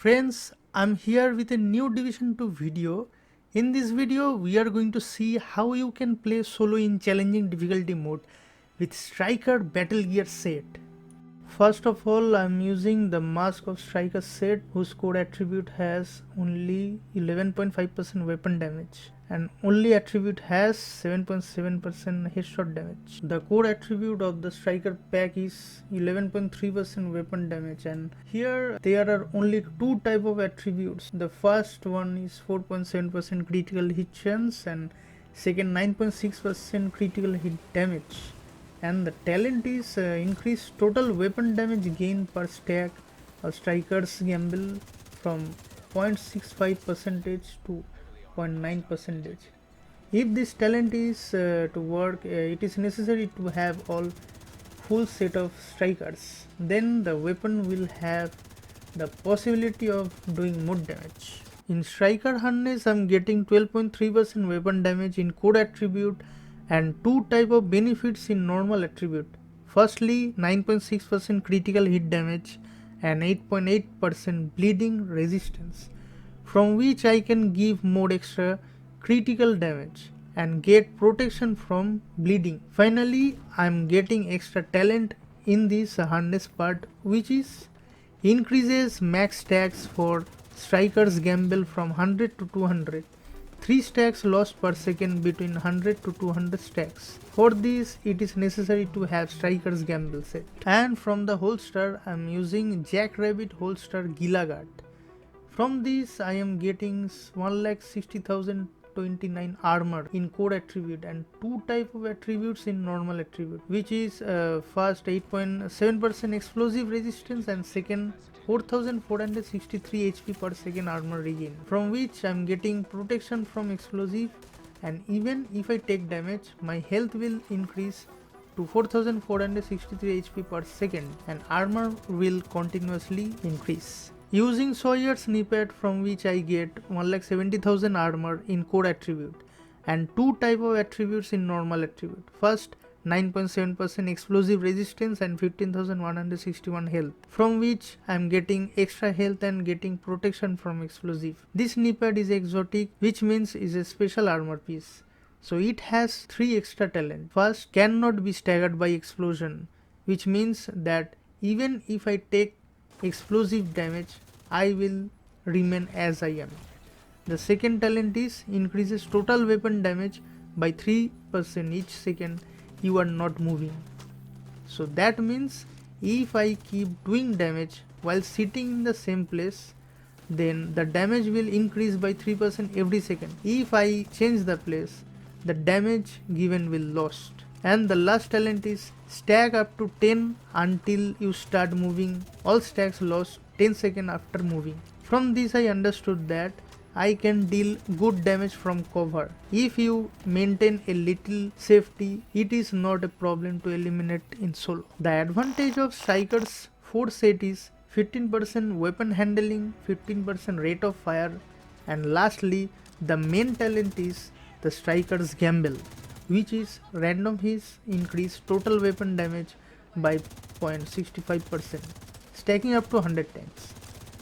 Friends, I'm here with a new Division 2 video. In this video, we are going to see how you can play solo in challenging difficulty mode with Striker Battle Gear set. First of all, I'm using the Mask of Striker set whose core attribute has only 11.5% weapon damage and only attribute has 7.7% headshot damage. The core attribute of the Striker pack is 11.3% weapon damage, and here there are only two type of attributes. The first one is 4.7% critical hit chance and second 9.6% critical hit damage. And the talent is increased total weapon damage gain per stack of Striker's gamble from 0.65% to 0.9%. If this talent is to work, it is necessary to have all full set of strikers. Then the weapon will have the possibility of doing more damage. In Striker harness, I'm getting 12.3% weapon damage in core attribute and two type of benefits in normal attribute. Firstly, 9.6% critical hit damage and 8.8% bleeding resistance, from which I can give more extra critical damage and get protection from bleeding. Finally, I am getting extra talent in this harness part, which is increases max stacks for Striker's gamble from 100 to 200. 3 stacks lost per second between 100 to 200 stacks. For this, it is necessary to have Striker's gamble set. And from the holster, I am using Jackrabbit holster Gila Guard. From this, I am getting 1,60,029 armor in core attribute and two type of attributes in normal attribute, which is first 8.7% explosive resistance and second 4,463 HP per second armor regain, from which I am getting protection from explosive, and even if I take damage, my health will increase to 4,463 HP per second and armor will continuously increase. Using Sawyer's snippet, from which I get 1,70,000 armor in core attribute and two type of attributes in normal attribute. First, 9.7% explosive resistance and 15,161 health, from which I am getting extra health and getting protection from explosive. This snippet is exotic, which means is a special armor piece. So it has 3 extra talent. First, cannot be staggered by explosion, which means that even if I take explosive damage, I will remain as I am. The second talent is increases total weapon damage by 3% each second you are not moving. So that means if I keep doing damage while sitting in the same place, then the damage will increase by 3% every second. If I change the place, the damage given will lost. And the last talent is stack up to 10 until you start moving. All stacks lost 10 seconds after moving. From this I understood that I can deal good damage from cover. If you maintain a little safety, it is not a problem to eliminate in solo. The advantage of Striker's 4 set is 15% weapon handling, 15% rate of fire, and lastly the main talent is the Striker's gamble, which is random hits increase total weapon damage by 0.65%, stacking up to 100 times.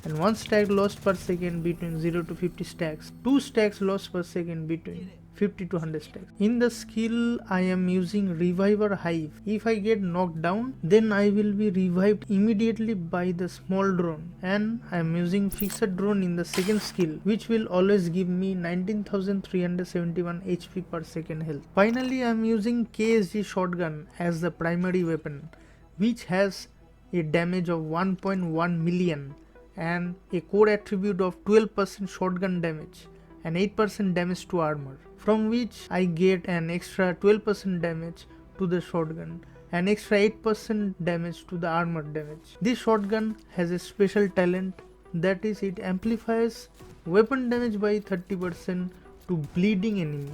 And 1 stack lost per second between 0 to 50 stacks, 2 stacks lost per second between 50 to 100 stacks. In the skill, I am using Reviver Hive. If I get knocked down, then I will be revived immediately by the small drone, and I am using Fixed Drone in the second skill, which will always give me 19,371 HP per second health. Finally, I am using KSG shotgun as the primary weapon, which has a damage of 1.1 million and a core attribute of 12% shotgun damage and 8% damage to armor, from which I get an extra 12% damage to the shotgun and extra 8% damage to the armor damage. This shotgun has a special talent, that is it amplifies weapon damage by 30% to bleeding enemy,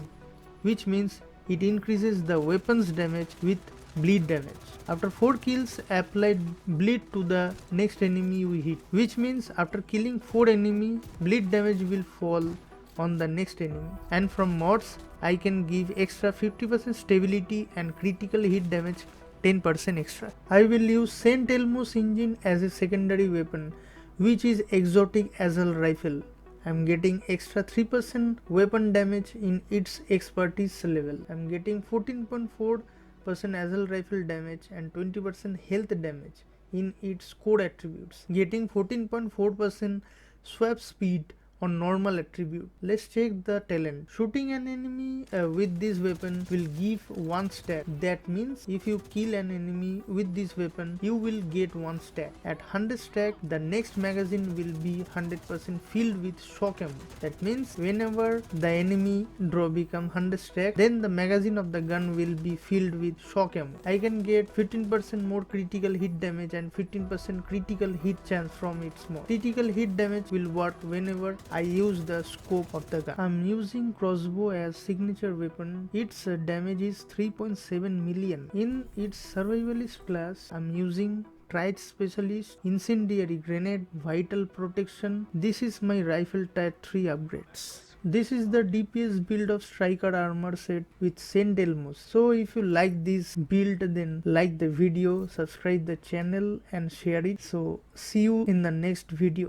which means it increases the weapons damage with bleed damage. After 4 kills, apply bleed to the next enemy you hit, which means after killing 4 enemy, bleed damage will fall on the next enemy. And from mods, I can give extra 50% stability and critical hit damage 10% extra. I will use Saint ELMOS engine as a secondary weapon, which is exotic assault rifle. I'm getting extra 3% weapon damage in its expertise level. I'm getting 14.4% assault rifle damage and 20% health damage in its core attributes, getting 14.4% swap speed on normal attribute. Let's check the talent. Shooting an enemy with this weapon will give 1 stack. That means if you kill an enemy with this weapon, you will get 1 stack. At 100 stack, the next magazine will be 100% filled with shock ammo. That means whenever the enemy draw become 100 stack, then the magazine of the gun will be filled with shock ammo. I can get 15% more critical hit damage and 15% critical hit chance from its mod. Critical hit damage will work whenever I use the scope of the gun. I'm using crossbow as signature weapon. Its damage is 3.7 million. In its survivalist class, I'm using Tried Specialist, Incendiary Grenade, Vital Protection. This is my rifle type 3 upgrades. This is the DPS build of Striker armor set with Saint ELMOS. So if you like this build, then like the video, subscribe the channel and share it. So see you in the next video.